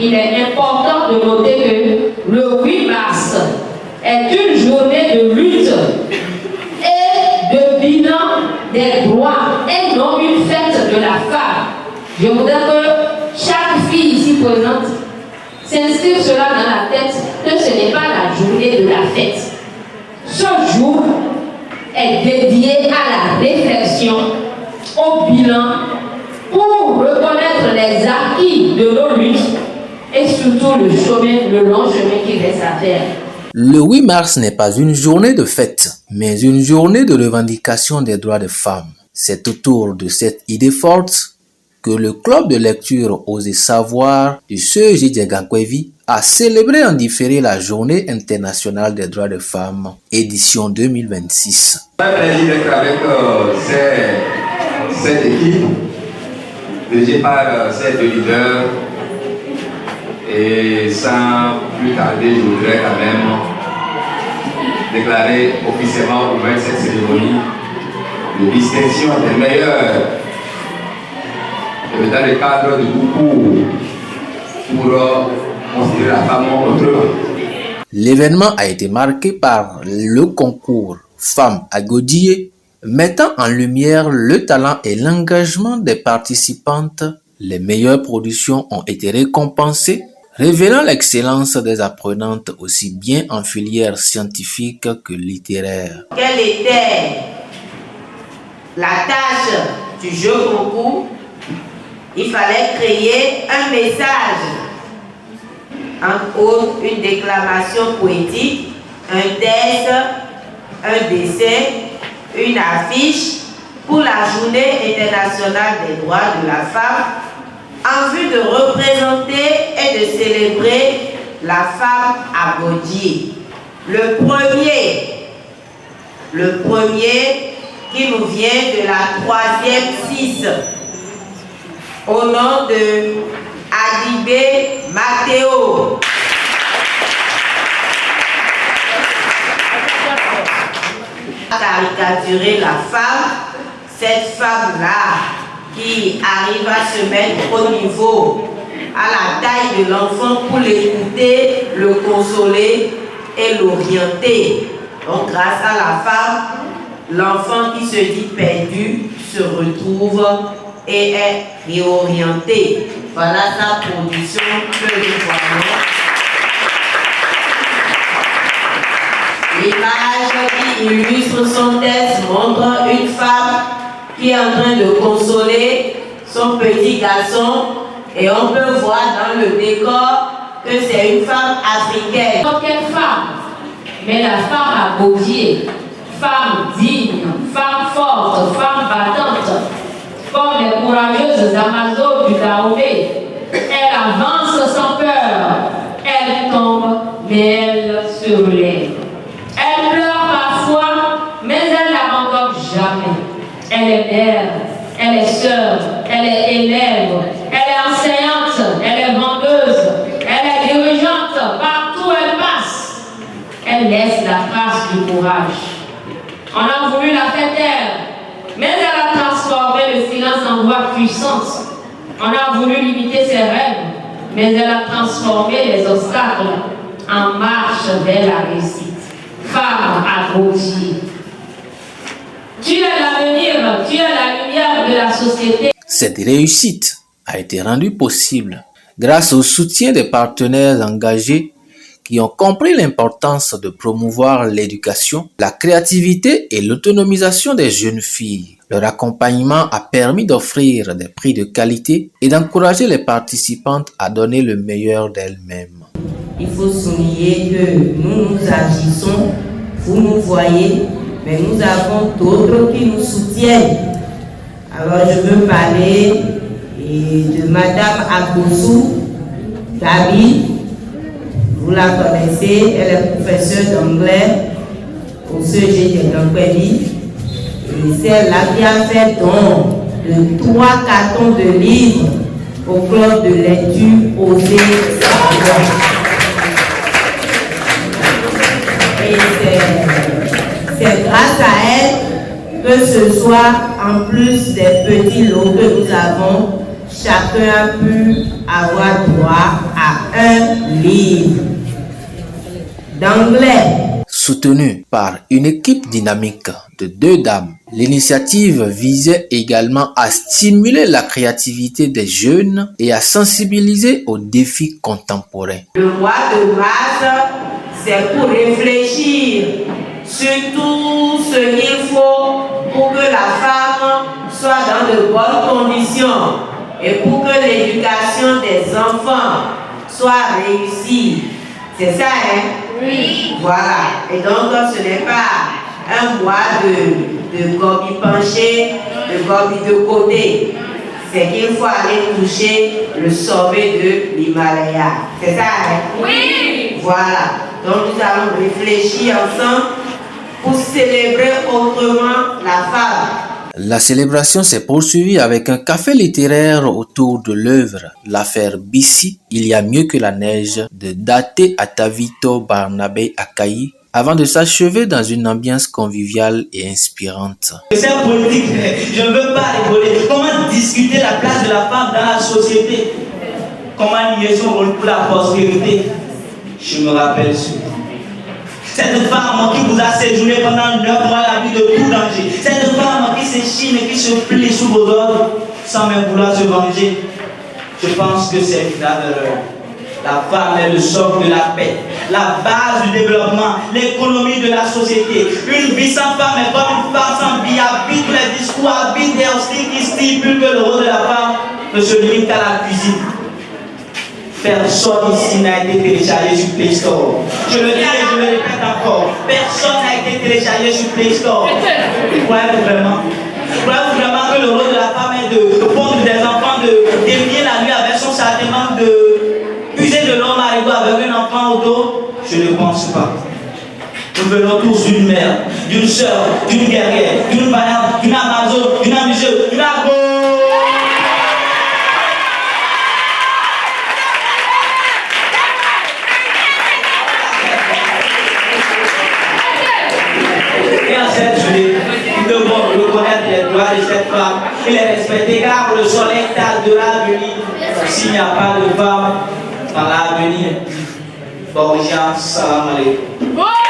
il est important de noter que le 8 mars est une journée de lutte et de bilan des droits et non une fête de la femme. Je voudrais que chaque fille ici présente s'inscrive cela dans la tête que ce n'est pas la journée de la fête. Ce jour est dédié à la réflexion, au bilan, pour reconnaître les acquis de nos luttes et surtout le long chemin qui reste à faire. Le 8 mars n'est pas une journée de fête, mais une journée de revendication des droits des femmes. C'est autour de cette idée forte que le club de lecture Oser Savoir du CEJ Djegakwevi a célébré en différé la Journée internationale des droits des femmes, édition 2026. C'est un plaisir d'être avec cette équipe, dirigée par ces deux leaders. Et sans plus tarder, je voudrais quand même déclarer officiellement ouverte cette cérémonie de distinction des meilleurs dans le cadre du concours pour considérer la femme autrement. L'événement a été marqué par le concours Femmes à Godier, mettant en lumière le talent et l'engagement des participantes. Les meilleures productions ont été récompensées, révélant l'excellence des apprenantes aussi bien en filière scientifique que littéraire. Quelle était la tâche du jeu concours? Il fallait créer un message, entre autres une déclamation poétique, un texte, un dessin, une affiche pour la Journée internationale des droits de la femme en vue de représenter et de célébrer la femme à Godier. Le premier qui nous vient de la 3e 6 au nom de Adibé Mathéo. Caricaturer la femme, cette femme-là qui arrive à se mettre au niveau, à la taille de l'enfant pour l'écouter, le consoler et l'orienter. Donc grâce à la femme, l'enfant qui se dit perdu se retrouve et est réorienté. Voilà sa production que nous voyons. L'image qui illustre son texte montre une femme qui est en train de consoler son petit garçon et on peut voir dans le décor que c'est une femme africaine. Quelle femme? Mais la femme à Godier, femme digne, femme forte, femme battante, comme les courageuses Amazones du Dahomey. Elle avance sans peur, elle tombe, mais elle se relève. Elle pleure parfois, mais elle n'abandonne jamais. Elle est mère, elle est sœur, elle est élève, elle est enseignante, elle est vendeuse, elle est dirigeante, partout elle passe. Elle laisse la trace du courage. On a voulu la faire taire, mais elle a transformé le silence en voix puissante. On a voulu limiter ses rêves, mais elle a transformé les obstacles en marche vers la réussite. Femme à Godier. Tu es l'avenir, tu es la lumière de la société. Cette réussite a été rendue possible grâce au soutien des partenaires engagés qui ont compris l'importance de promouvoir l'éducation, la créativité et l'autonomisation des jeunes filles. Leur accompagnement a permis d'offrir des prix de qualité et d'encourager les participantes à donner le meilleur d'elles-mêmes. Il faut souligner que nous agissons, vous nous voyez, mais nous avons d'autres qui nous soutiennent. Alors je veux parler de Madame Akosou Gabi. Vous la connaissez, elle est professeure d'anglais au CEJ Djegakwevi. Et c'est elle qui a fait don de 3 cartons de livres au club de lecture Oser Savoir. Et c'est grâce à elle que ce soir, en plus des petits lots que nous avons, chacun a pu avoir droit à d'anglais. Soutenue par une équipe dynamique de 2 dames, l'initiative visait également à stimuler la créativité des jeunes et à sensibiliser aux défis contemporains. Le mois de mars, c'est pour réfléchir sur tout ce qu'il faut pour que la femme soit dans de bonnes conditions et pour que l'éducation des enfants soit réussie. C'est ça, hein? Oui. Voilà. Et donc, ce n'est pas un mois de gobi penché, de gobi de côté. C'est qu'il faut aller toucher le sommet de l'Himalaya. C'est ça, hein? Oui. Voilà. Donc, nous allons réfléchir ensemble pour célébrer autrement la femme. La célébration s'est poursuivie avec un café littéraire autour de l'œuvre L'affaire Bissi, Il y a mieux que la neige de Date Atavito Barnabé Akayi, avant de s'achever dans une ambiance conviviale et inspirante. C'est un politique, je ne veux pas rigoler. Comment discuter la place de la femme dans la société? Comment nier son rôle pour la prospérité? Je me rappelle ce. Cette femme qui vous a séjourné pendant 9 mois à la vie de tout danger. Cette femme qui s'échine et qui se plie sous vos ordres sans même vouloir se venger. Je pense que c'est une grave erreur. La femme est le socle de la paix, la base du développement, l'économie de la société. Une vie sans femme est comme une femme sans vie. Habite les discours, habite des hostiles qui stipulent que le rôle de la femme ne se limite qu'à la cuisine. Personne ici n'a été téléchargé sur Play Store. Je le dis et je le répète encore. Personne n'a été téléchargé sur Play Store. Croyez-vous vraiment que le rôle de la femme est de pondre des enfants, de défier la nuit avec son sentiment, de user de l'homme à rideau avec un enfant au dos? Je ne pense pas. Nous venons tous d'une mère, d'une soeur, d'une guerrière, d'une vaillante, d'une amazone, d'une amuseuse, d'une argo. Nous devons reconnaître les droits de cette femme et les respecter car le soleil tardera à venir. S'il n'y a pas de femme dans l'avenir, bon, salam alaikum.